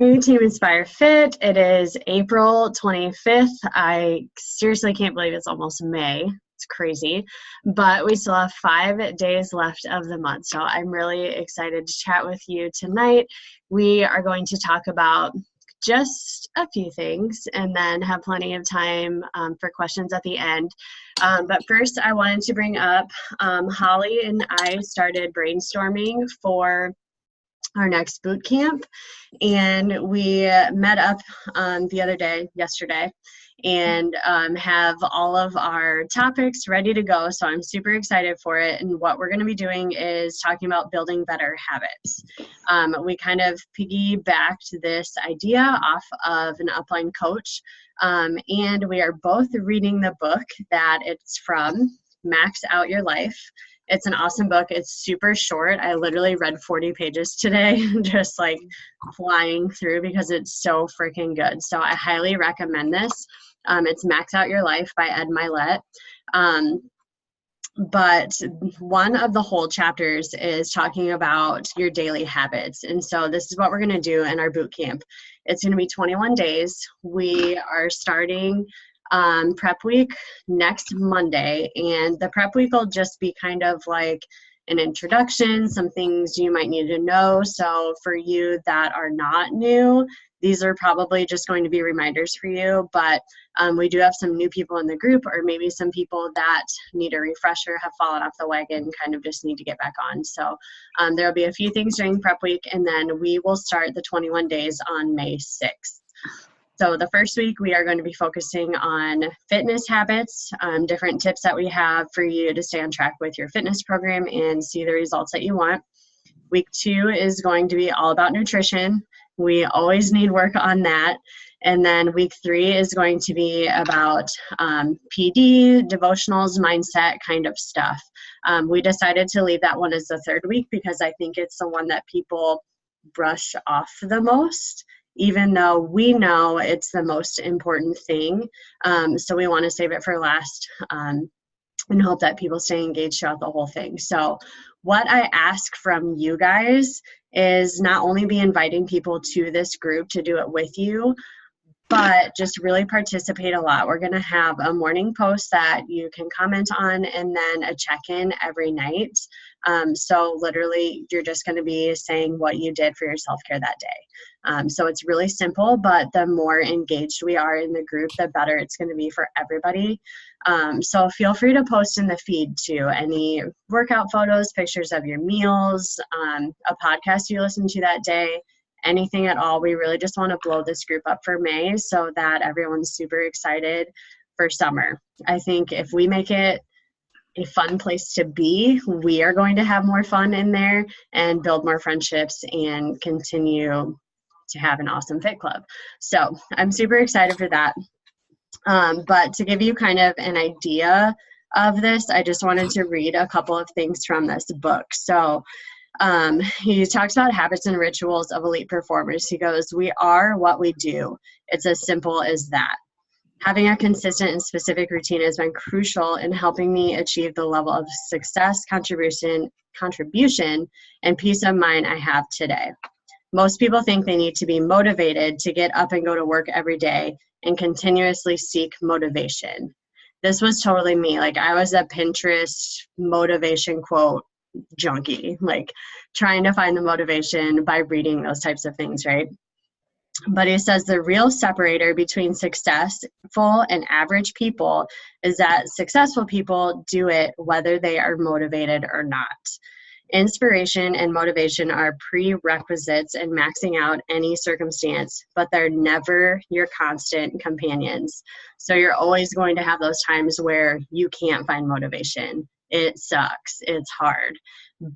Hey, Team InspireFIT. It is April 25th. I seriously can't believe it's almost May. It's crazy. But we still have 5 days left of the month. So I'm really excited to chat with you tonight. We are going to talk about just a few things and then have plenty of time for questions at the end. But first, I wanted to bring up Holly and I started brainstorming for our next boot camp, and we met up yesterday, and have all of our topics ready to go. So I'm super excited for it. And what we're going to be doing is talking about building better habits. We kind of piggybacked this idea off of an upline coach, and we are both reading the book that it's from, Max Out Your Life. It's an awesome book. It's super short. I literally read 40 pages today, just like flying through because it's so freaking good. So I highly recommend this. It's Max Out Your Life by Ed Milet. But one of the whole chapters is talking about your daily habits. And so this is what we're going to do in our boot camp. It's going to be 21 days. We are starting prep week next Monday, and the prep week will just be kind of like an introduction, some things you might need to know. So for you that are not new, these are probably just going to be reminders for you, but we do have some new people in the group, or maybe some people that need a refresher, have fallen off the wagon, kind of just need to get back on. So there'll be a few things during prep week, and then we will start the 21 days on May 6th. So the first week, we are going to be focusing on fitness habits, different tips that we have for you to stay on track with your fitness program and see the results that you want. Week 2 is going to be all about nutrition. We always need work on that. And then week 3 is going to be about PD, devotionals, mindset kind of stuff. We decided to leave that one as the third week because I think it's the one that people brush off the most, even though we know it's the most important thing. So we want to save it for last and hope that people stay engaged throughout the whole thing. So what I ask from you guys is not only be inviting people to this group to do it with you, but just really participate a lot. We're going to have a morning post that you can comment on, and then a check-in every night. So literally, you're just going to be saying what you did for your self-care that day. So it's really simple, but the more engaged we are in the group, the better it's going to be for everybody. So feel free to post in the feed too, any workout photos, pictures of your meals, a podcast you listen to that day, anything at all. We really just want to blow this group up for May so that everyone's super excited for summer. I think if we make it a fun place to be, we are going to have more fun in there and build more friendships and continue to have an awesome fit club. So I'm super excited for that. But to give you kind of an idea of this, I just wanted to read a couple of things from this book. So he talks about habits and rituals of elite performers. He goes, "We are what we do. It's as simple as that. Having a consistent and specific routine has been crucial in helping me achieve the level of success, contribution, and peace of mind I have today. Most people think they need to be motivated to get up and go to work every day and continuously seek motivation." This was totally me. Like, I was a Pinterest motivation quote junkie, like trying to find the motivation by reading those types of things, right? But he says the real separator between successful and average people is that successful people do it whether they are motivated or not. Inspiration and motivation are prerequisites in maxing out any circumstance, but they're never your constant companions. So you're always going to have those times where you can't find motivation. It sucks. It's hard.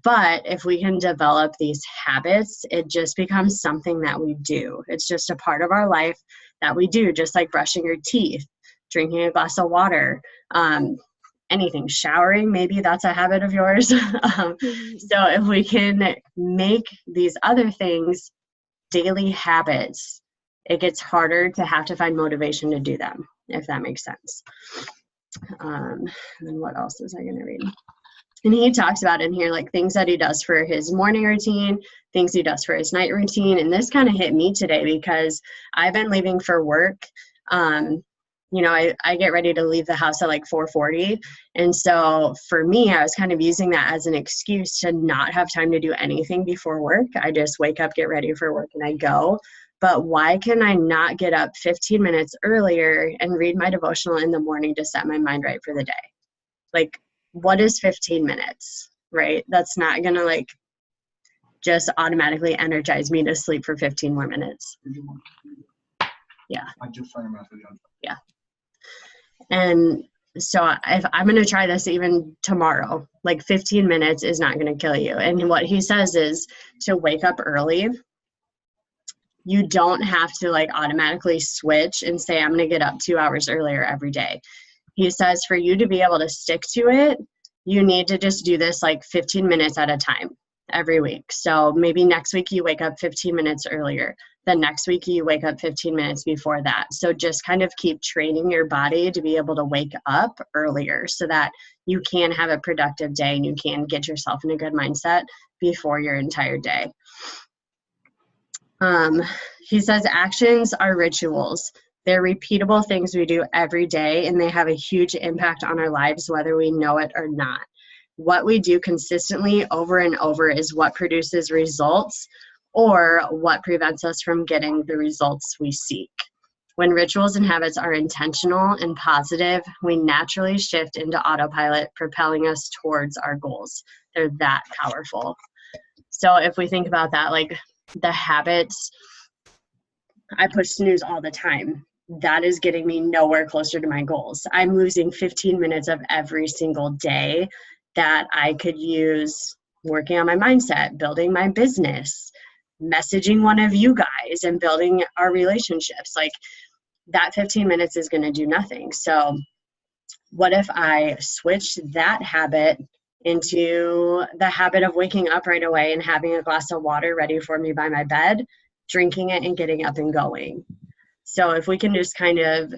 But if we can develop these habits, it just becomes something that we do. It's just a part of our life that we do, just like brushing your teeth, drinking a glass of water, anything, showering, maybe that's a habit of yours. So if we can make these other things daily habits, it gets harder to have to find motivation to do them, if that makes sense. And what else was I going to read? And he talks about in here, like things that he does for his morning routine, things he does for his night routine. And this kind of hit me today because I've been leaving for work. You know, I get ready to leave the house at like 4:40. And so for me, I was kind of using that as an excuse to not have time to do anything before work. I just wake up, get ready for work, and I go. But why can I not get up 15 minutes earlier and read my devotional in the morning to set my mind right for the day? Like, what is 15 minutes, right? That's not going to like just automatically energize me to sleep for 15 more minutes. Yeah. Yeah. And so if I'm going to try this even tomorrow, like 15 minutes is not going to kill you. And what he says is to wake up early. You don't have to like automatically switch and say, I'm going to get up 2 hours earlier every day. He says for you to be able to stick to it, you need to just do this like 15 minutes at a time every week. So maybe next week you wake up 15 minutes earlier. Then next week you wake up 15 minutes before that. So just kind of keep training your body to be able to wake up earlier so that you can have a productive day and you can get yourself in a good mindset before your entire day. He says actions are rituals. They're repeatable things we do every day, and they have a huge impact on our lives, whether we know it or not. What we do consistently over and over is what produces results or what prevents us from getting the results we seek. When rituals and habits are intentional and positive, we naturally shift into autopilot, propelling us towards our goals. They're that powerful. So if we think about that, like the habits, I push snooze all the time. That is getting me nowhere closer to my goals. I'm losing 15 minutes of every single day that I could use working on my mindset, building my business, messaging one of you guys, and building our relationships. Like that 15 minutes is going to do nothing. So what if I switched that habit into the habit of waking up right away and having a glass of water ready for me by my bed, drinking it and getting up and going? So if we can just kind of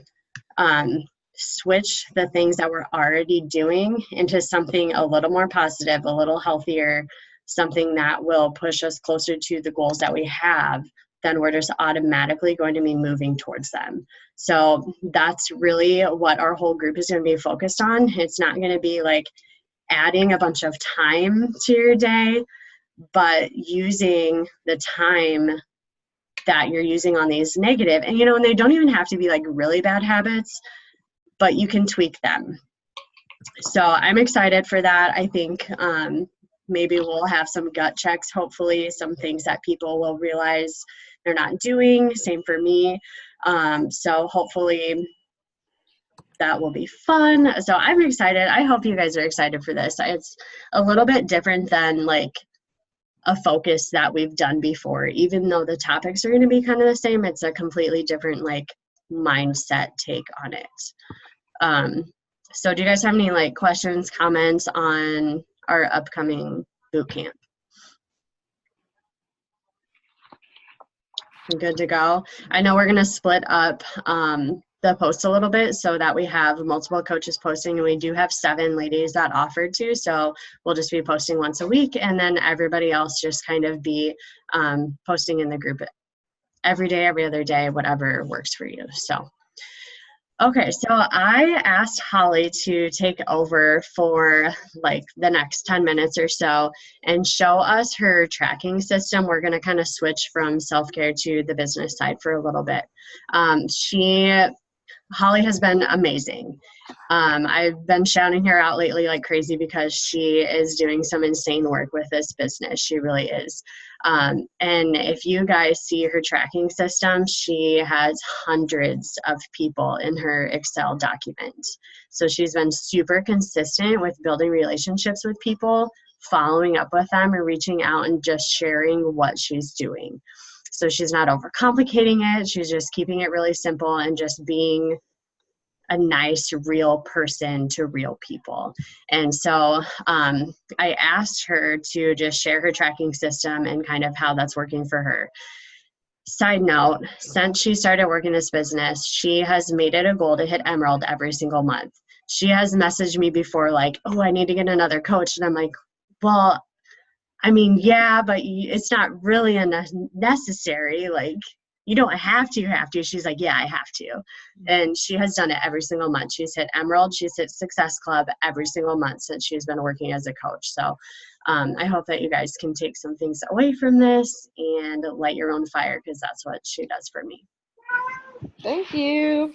switch the things that we're already doing into something a little more positive, a little healthier, something that will push us closer to the goals that we have, then we're just automatically going to be moving towards them. So that's really what our whole group is going to be focused on. It's not going to be like adding a bunch of time to your day, but using the time that you're using on these negative, and you know, and they don't even have to be like really bad habits, but you can tweak them. So I'm excited for that. I think maybe we'll have some gut checks, hopefully some things that people will realize they're not doing. Same for me. So hopefully that will be fun. So I'm excited. I hope you guys are excited for this. It's a little bit different than like a focus that we've done before. Even though the topics are going to be kind of the same, it's a completely different like mindset take on it. So do you guys have any like questions, comments on our upcoming boot camp? Good to go. I know we're going to split up the posts a little bit so that we have multiple coaches posting, and we do have 7 ladies that offered to, so we'll just be posting once a week, and then everybody else just kind of be posting in the group every day, every other day, whatever works for you. So okay, so I asked Holly to take over for like the next 10 minutes or so and show us her tracking system. We're going to kind of switch from self-care to the business side for a little bit. Holly has been amazing. I've been shouting her out lately like crazy because she is doing some insane work with this business. She really is. And if you guys see her tracking system, she has hundreds of people in her Excel document. So she's been super consistent with building relationships with people, following up with them, or reaching out and just sharing what she's doing. So she's not overcomplicating it. She's just keeping it really simple and just being a nice, real person to real people. And so I asked her to just share her tracking system and kind of how that's working for her. Side note, since she started working this business, she has made it a goal to hit Emerald every single month. she has messaged me before like, oh, I need to get another coach. And I'm like, well, I mean, yeah, but it's not really necessary. Like, you don't have to, She's like, yeah, I have to. And she has done it every single month. She's hit Emerald. She's hit Success Club every single month since she's been working as a coach. So I hope that you guys can take some things away from this and light your own fire, because that's what she does for me. Thank you.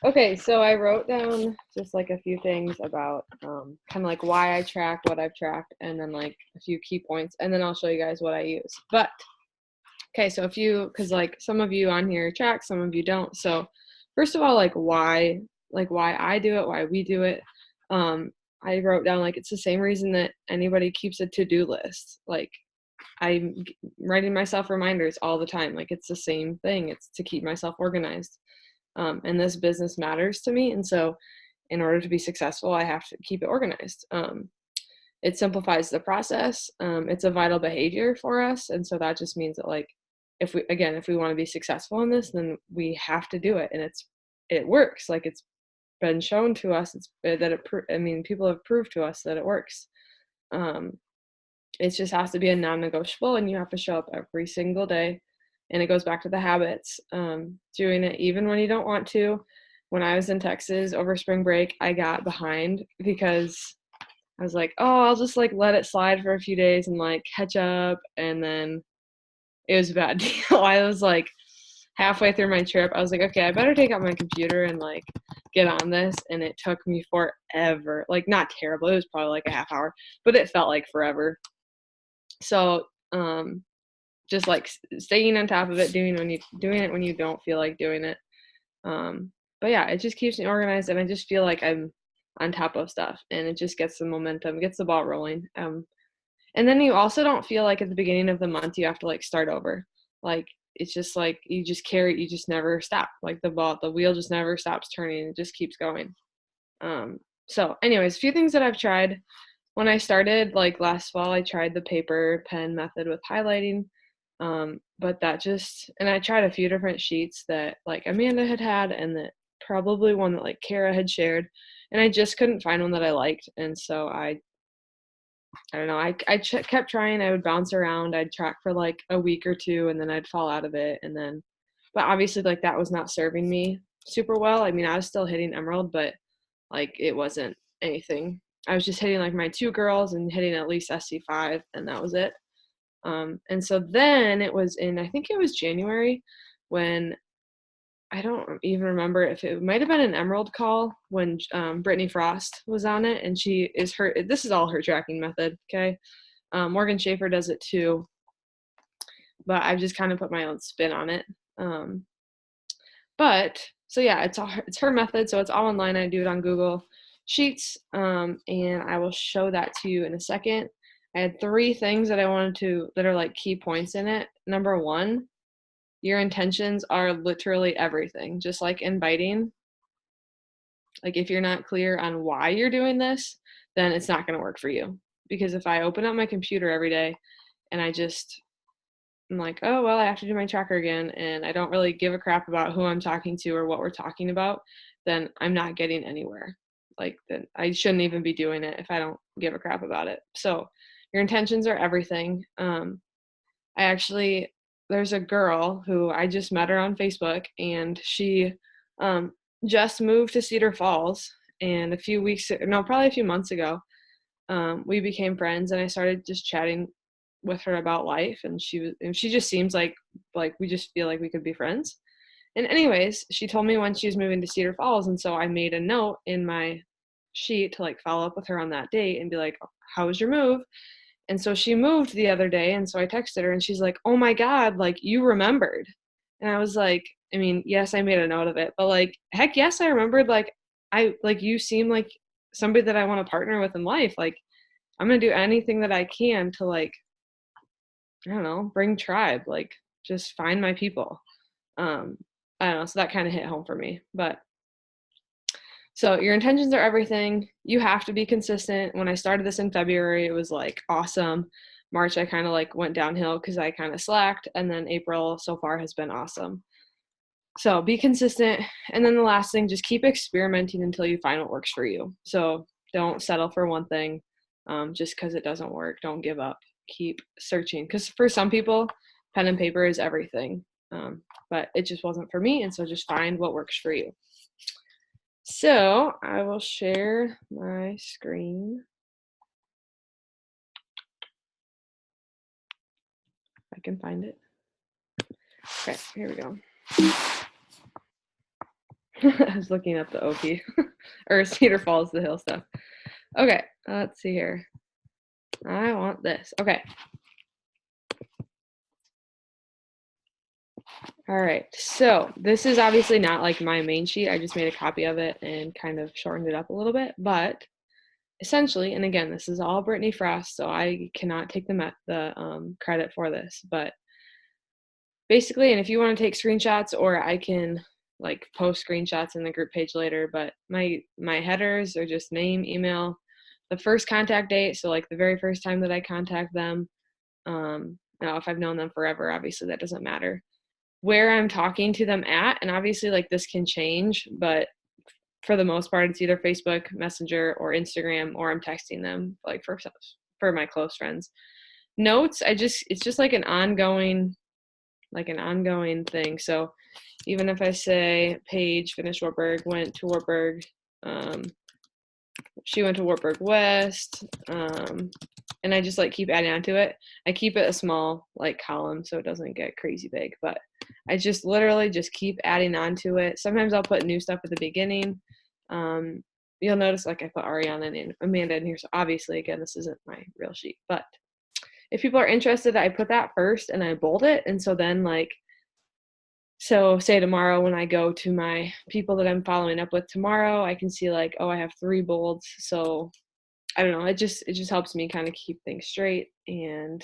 Okay, so I wrote down just like a few things about kind of like why I track what I've tracked, and then like a few key points, and then I'll show you guys what I use. But okay, so because like some of you on here track, some of you don't. So first of all, like why I do it, why we do it. I wrote down like it's the same reason that anybody keeps a to-do list. Like I'm writing myself reminders all the time. Like it's the same thing. It's to keep myself organized. And this business matters to me. And so in order to be successful, I have to keep it organized. It simplifies the process. It's a vital behavior for us. And so that just means that like, if we want to be successful in this, then we have to do it. And it works. Like it's been shown to us people have proved to us that it works. It just has to be a non-negotiable, and you have to show up every single day. And it goes back to the habits, doing it even when you don't want to. When I was in Texas over spring break, I got behind because I was like, oh, I'll just like let it slide for a few days and like catch up. And then it was a bad deal. I was like halfway through my trip, I was like, okay, I better take out my computer and like get on this. And it took me forever. Like not terrible. It was probably like a half hour, but it felt like forever. So, just like staying on top of it, doing it when you don't feel like doing it. But yeah, it just keeps me organized, and I just feel like I'm on top of stuff, and it just gets the momentum, gets the ball rolling. And then you also don't feel like at the beginning of the month you have to like start over. Like it's just like you just never stop. Like the wheel just never stops turning. It just keeps going. So anyways, a few things that I've tried. When I started like last fall, I tried the paper pen method with highlighting. But and I tried a few different sheets that like Amanda had and that probably one that like Kara had shared, and I just couldn't find one that I liked. And so I don't know, I kept trying. I would bounce around. I'd track for like a week or two, and then I'd fall out of it. But obviously like that was not serving me super well. I mean, I was still hitting Emerald, but like it wasn't anything. I was just hitting like my 2 girls and hitting at least SC5, and that was it. And so then I think it was January, when I don't even remember if it might have been an Emerald call when Brittany Frost was on it, and this is all her tracking method. Okay. Morgan Schaefer does it too, but I've just kind of put my own spin on it. But so yeah, it's her method. So it's all online. I do it on Google Sheets. And I will show that to you in a second. I had 3 things that that are like key points in it. Number 1, your intentions are literally everything. Just like inviting, like if you're not clear on why you're doing this, then it's not going to work for you. Because if I open up my computer every day and I'm like, oh, well, I have to do my tracker again, and I don't really give a crap about who I'm talking to or what we're talking about, then I'm not getting anywhere. Like, then I shouldn't even be doing it if I don't give a crap about it. So your intentions are everything. There's a girl who I just met her on Facebook, and she just moved to Cedar Falls, and probably a few months ago, we became friends, and I started just chatting with her about life, and she just seems like we just feel like we could be friends. And anyways, she told me when she was moving to Cedar Falls, and so I made a note in my sheet to like follow up with her on that date and be like, how was your move? And so she moved the other day, and so I texted her, and she's like, oh my God, like you remembered. And I was like, I mean, yes, I made a note of it, but like, heck yes, I remembered. Like you seem like somebody that I want to partner with in life. Like I'm going to do anything that I can to like, I don't know, bring tribe, like just find my people. I don't know. So that kind of hit home for me. But so your intentions are everything. You have to be consistent. When I started this in February, it was like awesome. March, I kind of like went downhill because I kind of slacked. And then April so far has been awesome. So be consistent. And then the last thing, just keep experimenting until you find what works for you. So don't settle for one thing just because it doesn't work. Don't give up. Keep searching. Because for some people, pen and paper is everything. But it just wasn't for me. And so just find what works for you. So I will share my screen. If I can find it. Okay, here we go. I was looking up the OP or Cedar Falls, the hill stuff. Okay, let's see here. I want this. Okay. All right, so this is obviously not like my main sheet. I just made a copy of it and kind of shortened it up a little bit, but essentially, and again, this is all Brittany Frost, so I cannot take the credit for this, but basically, and if you want to take screenshots, or I can like post screenshots in the group page later, but my headers are just name, email, the first contact date, so like the very first time that I contact them. Now if I've known them forever, obviously that doesn't matter. Where I'm talking to them at, and obviously like this can change, but for the most part it's either Facebook Messenger or Instagram, or I'm texting them like for my close friends. Notes, it's just like an ongoing thing. So even if I say Paige finished Wartburg, went to Wartburg, she went to Wartburg West, and I just like keep adding on to it. I keep it a small like column so it doesn't get crazy big, but I just literally just keep adding on to it. Sometimes I'll put new stuff at the beginning. You'll notice like I put Ariana and Amanda in here, so obviously again this isn't my real sheet, but if people are interested, I put that first and I bold it. And so then like, so say tomorrow when I go to my people that I'm following up with tomorrow, I can see like, oh, I have 3 bolds. So I don't know. It just helps me kind of keep things straight and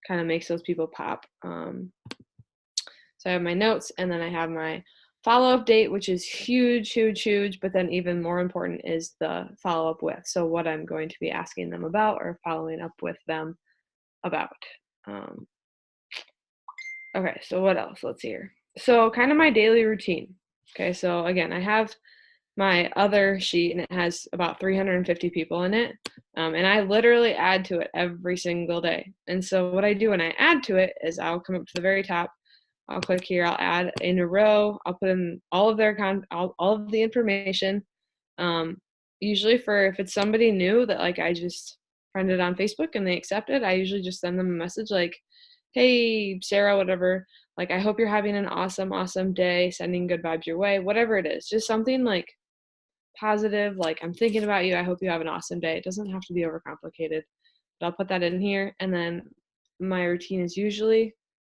kind of makes those people pop. So I have my notes, and then I have my follow-up date, which is huge, huge, huge. But then even more important is the follow-up with. So what I'm going to be asking them about or following up with them about. Okay, so what else? Let's see here. So kind of my daily routine. Okay, so again, I have my other sheet and it has about 350 people in it. And I literally add to it every single day. And so what I do when I add to it is I'll come up to the very top. I'll click here. I'll add in a row. I'll put in all of their all of the information. Usually for if it's somebody new that like I just friended on Facebook and they accept it, I usually just send them a message like, hey, Sarah, whatever, like, I hope you're having an awesome, awesome day, sending good vibes your way, whatever it is, just something like positive, like, I'm thinking about you, I hope you have an awesome day. It doesn't have to be overcomplicated, but I'll put that in here. And then my routine is usually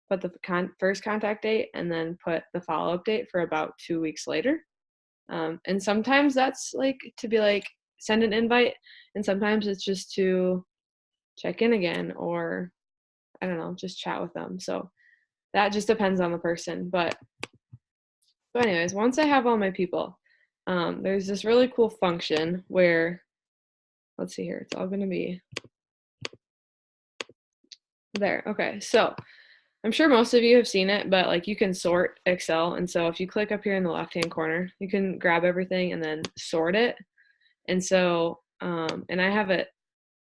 put the first contact date and then put the follow-up date for about 2 weeks later. And sometimes that's like to be like, send an invite, and sometimes it's just to check in again, or I don't know, just chat with them. So that just depends on the person. But so anyways, once I have all my people, there's this really cool function where, let's see here, it's all going to be there. Okay, so I'm sure most of you have seen it, but like you can sort Excel. And so if you click up here in the left-hand corner, you can grab everything and then sort it. And so, and I have it,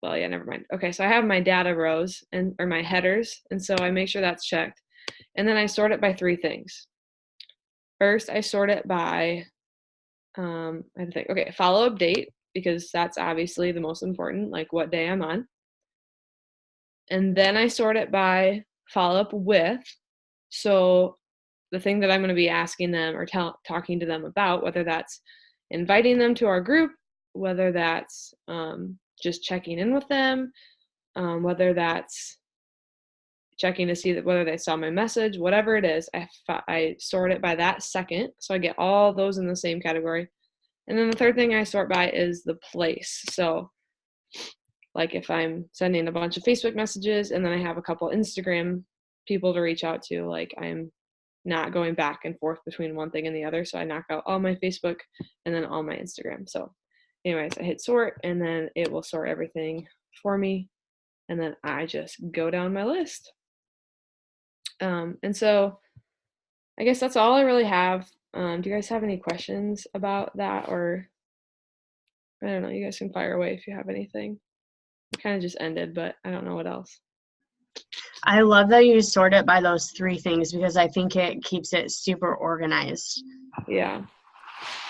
well, yeah, never mind. Okay, so I have my data rows or my headers. And so I make sure that's checked. And then I sort it by 3 things. First, I sort it by, I have to think, okay, follow-up date, because that's obviously the most important, like what day I'm on. And then I sort it by follow-up with, so the thing that I'm going to be asking them or talking to them about, whether that's inviting them to our group, whether that's just checking in with them, whether that's checking to see that whether they saw my message, whatever it is, I sort it by that second. So I get all those in the same category. And then the third thing I sort by is the place. So like if I'm sending a bunch of Facebook messages and then I have a couple Instagram people to reach out to, like I'm not going back and forth between one thing and the other. So I knock out all my Facebook and then all my Instagram. So anyways, I hit sort and then it will sort everything for me. And then I just go down my list. And so I guess that's all I really have. Do you guys have any questions about that, or I don't know, you guys can fire away if you have anything. It kind of just ended, but I don't know what else. I love that you sort it by those 3 things because I think it keeps it super organized. Yeah.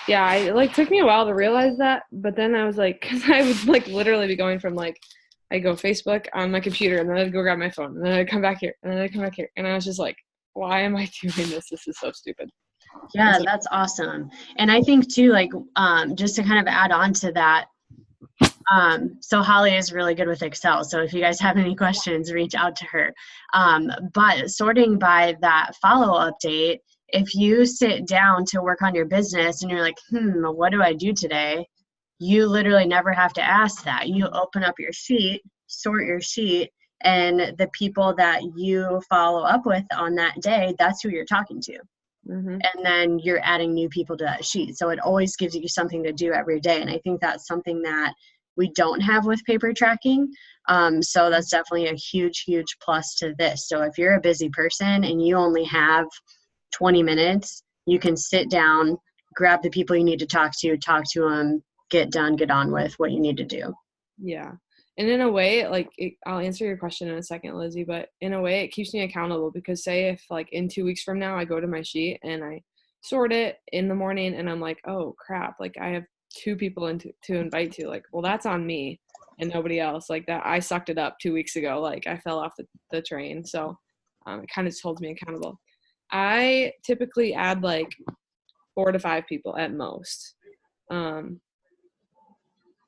Yeah, it took me a while to realize that, but then I was like, because I would literally be going from I go Facebook on my computer, and then I'd go grab my phone, and then I'd come back here, and then I'd come back here, and I was just like, why am I doing this? This is so stupid. Yeah, that's awesome. And I think too, just to kind of add on to that, so Holly is really good with Excel. So if you guys have any questions, reach out to her. But sorting by that follow-up date, if you sit down to work on your business and you're like, what do I do today? You literally never have to ask that. You open up your sheet, sort your sheet, and the people that you follow up with on that day, that's who you're talking to. Mm-hmm. And then you're adding new people to that sheet. So it always gives you something to do every day. And I think that's something that we don't have with paper tracking. So that's definitely a huge, huge plus to this. So if you're a busy person and you only have 20 minutes, you can sit down, grab the people you need to talk to them, get on with what you need to do. Yeah. And in a way, I'll answer your question in a second, Lizzie, but in a way it keeps me accountable, because say if in 2 weeks from now I go to my sheet and I sort it in the morning and I'm like, oh crap, I have 2 people to invite to, well, that's on me and nobody else. That I sucked it up 2 weeks ago. I fell off the train. So it kind of just holds me accountable. I typically add 4 to 5 people at most.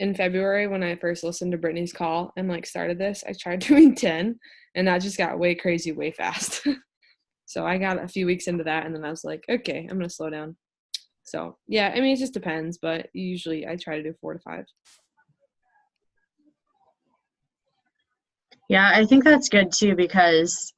In February, when I first listened to Brittany's call and started this, I tried doing 10, and that just got way crazy, way fast. So I got a few weeks into that, and then I was like, okay, I'm going to slow down. So yeah, I mean, it just depends, but usually I try to do 4 to 5. Yeah, I think that's good too, because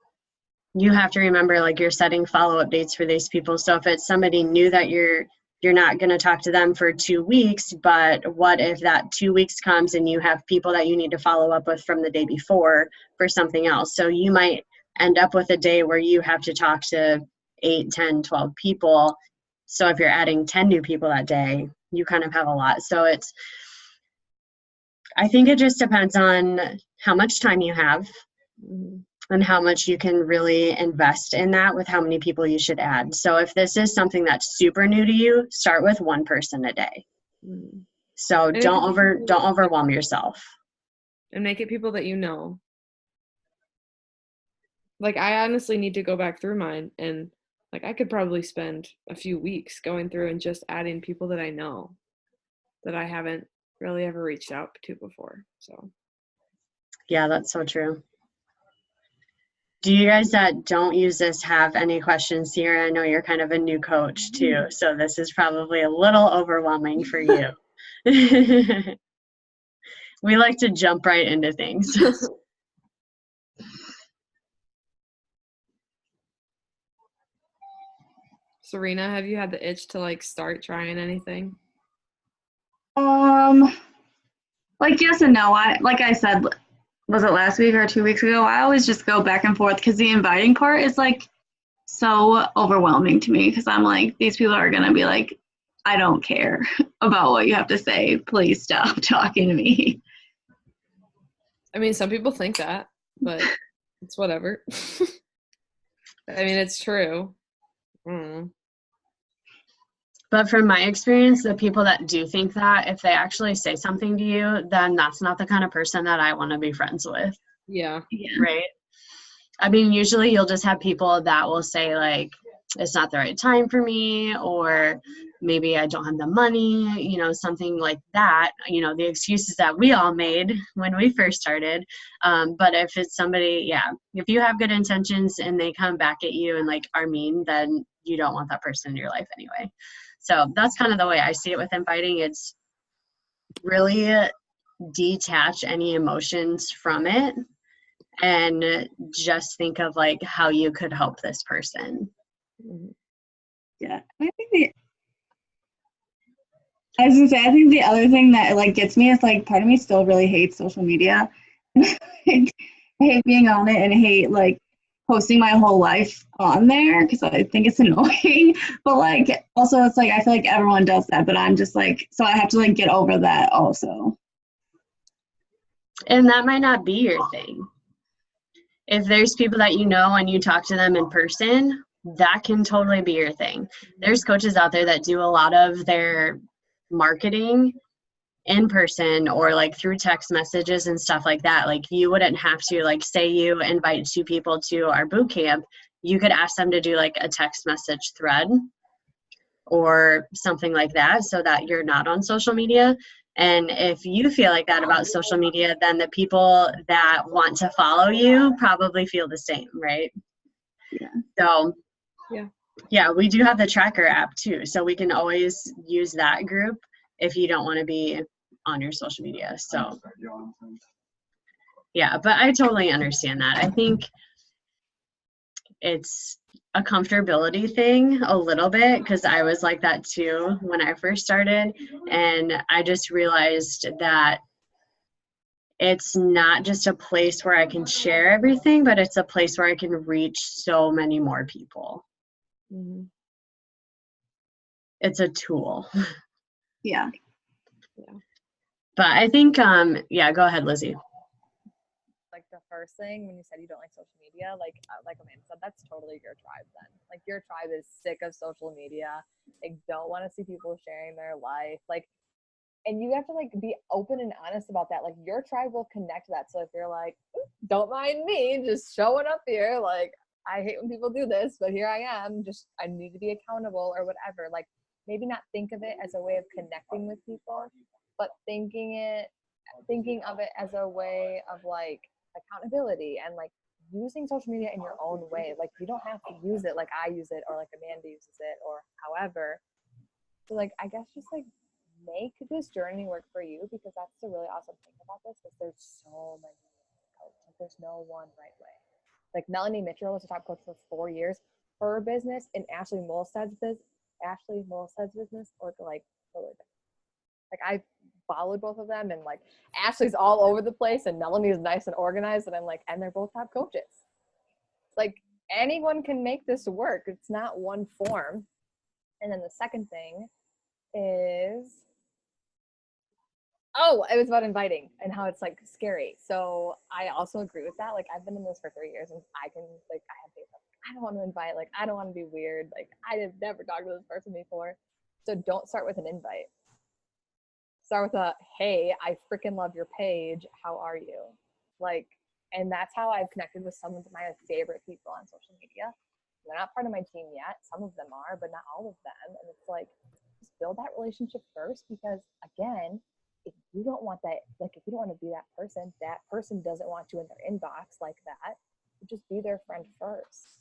you have to remember you're setting follow-up dates for these people. So if it's somebody new that you're not going to talk to them for 2 weeks, but what if that 2 weeks comes and you have people that you need to follow up with from the day before for something else? So you might end up with a day where you have to talk to 8, 10, 12 people. So if you're adding 10 new people that day, you kind of have a lot. So I think it just depends on how much time you have and how much you can really invest in that with how many people you should add. So if this is something that's super new to you, start with 1 person a day. So don't overwhelm yourself. And make it people that you know. I honestly need to go back through mine, and I could probably spend a few weeks going through and just adding people that I know that I haven't really ever reached out to before. So yeah, that's so true. Do you guys that don't use this have any questions here? I know you're kind of a new coach too, so this is probably a little overwhelming for you. We like to jump right into things. Serena, have you had the itch to start trying anything? Yes and no. I said, was it last week or 2 weeks ago? I always just go back and forth because the inviting part is so overwhelming to me, because I'm these people are gonna be I don't care about what you have to say. Please stop talking to me. I mean, some people think that, but it's whatever. I mean, it's true. But from my experience, the people that do think that, if they actually say something to you, then that's not the kind of person that I want to be friends with. Yeah. Right? I mean, usually you'll just have people that will say it's not the right time for me, or maybe I don't have the money, something like that, the excuses that we all made when we first started. But if it's somebody, if you have good intentions and they come back at you and are mean, then you don't want that person in your life anyway. So that's kind of the way I see it with inviting. It's really detach any emotions from it and just think of how you could help this person. Yeah, I think I think the other thing that gets me is part of me still really hates social media. I hate being on it, and hate posting my whole life on there because I think it's annoying. But like also it's like I feel like everyone does that, but I'm just like, so I have to like get over that also. And that might not be your thing. If there's people that you know and you talk to them in person, that can totally be your thing. There's coaches out there that do a lot of their marketing in person or like through text messages and stuff like that. Like you wouldn't have to, like, say you invite 2 people to our boot camp, you could ask them to do like a text message thread or something like that so that you're not on social media. And if you feel like that about social media, then the people that want to follow you probably feel the same, right? Yeah. So yeah, we do have the tracker app too, so we can always use that group if you don't want to be on your social media. So yeah, but I totally understand that. I think it's a comfortability thing a little bit because I was like that too when I first started, and I just realized that it's not just a place where I can share everything, but it's a place where I can reach so many more people. mm-hmm. It's a tool. Yeah. But I think, go ahead, Lizzie. Like the first thing when you said you don't like social media, like Amanda said, that's totally your tribe then. Like your tribe is sick of social media. They don't want to see people sharing their life. Like, and you have to like be open and honest about that. Like your tribe will connect to that. So if you're like, don't mind me just showing up here, like I hate when people do this, but here I am, just I need to be accountable or whatever. Like maybe not think of it as a way of connecting with people, but thinking of it as a way of like accountability and like using social media in your own way. Like you don't have to use it like I use it or like Amanda uses it or however. So like I guess just like make this journey work for you, because that's the really awesome thing about this is there's so many coaches. Like there's no one right way. Like Melanie Mitchell was a top coach for 4 years. Her business and Ashley Molstad's business or like totally different. Like I followed both of them and like Ashley's all over the place and Melanie is nice and organized and I'm like, and they're both top coaches. Like anyone can make this work. It's not one form. And then the second thing is, it was about inviting and how it's like scary. So I also agree with that. Like I've been in this for 3 years and I can like, I have days like, I don't want to invite, like I don't want to be weird. Like I have never talked to this person before. So don't start with an invite. Start with a, hey, I freaking love your page. How are you? Like, and that's how I've connected with some of my favorite people on social media. They're not part of my team yet. Some of them are, but not all of them. And it's like, just build that relationship first, because again, if you don't want that, like if you don't want to be that person doesn't want you in their inbox like that, just be their friend first.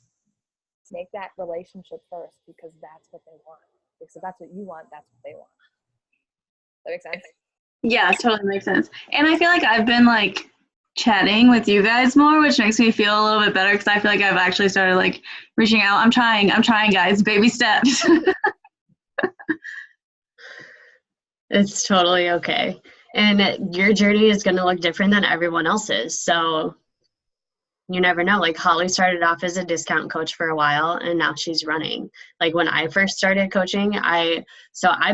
Make that relationship first, because that's what they want. Because if that's what you want, that's what they want. That makes sense? Yeah, totally makes sense. And I feel like I've been like chatting with you guys more, which makes me feel a little bit better because I feel like I've actually started like reaching out. I'm trying guys, baby steps. It's totally okay. And your journey is going to look different than everyone else's. So you never know. Like Holly started off as a discount coach for a while and now she's running. Like when I first started coaching, I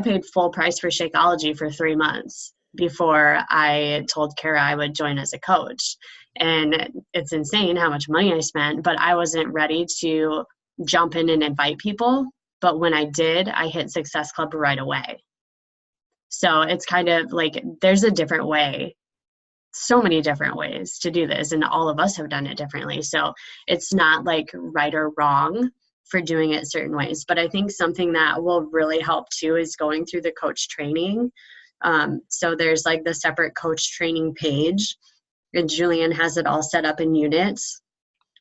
paid full price for Shakeology for 3 months before I told Kara I would join as a coach. And it's insane how much money I spent, but I wasn't ready to jump in and invite people. But when I did, I hit Success Club right away. So it's kind of like there's a different way, so many different ways to do this, and all of us have done it differently. So it's not like right or wrong for doing it certain ways. But I think something that will really help too is going through the coach training. So there's like the separate coach training page, and Julian has it all set up in units.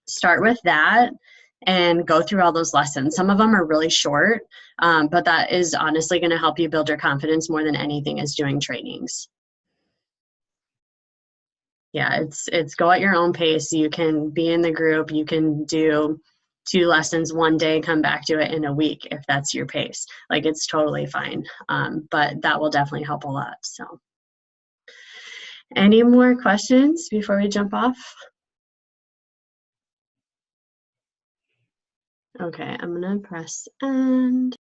Start with that and go through all those lessons. Some of them are really short, but that is honestly going to help you build your confidence more than anything is doing trainings. Yeah, it's go at your own pace. You can be in the group. You can do 2 lessons one day, come back to it in a week if that's your pace. Like it's totally fine. But that will definitely help a lot. So any more questions before we jump off? Okay, I'm gonna press end.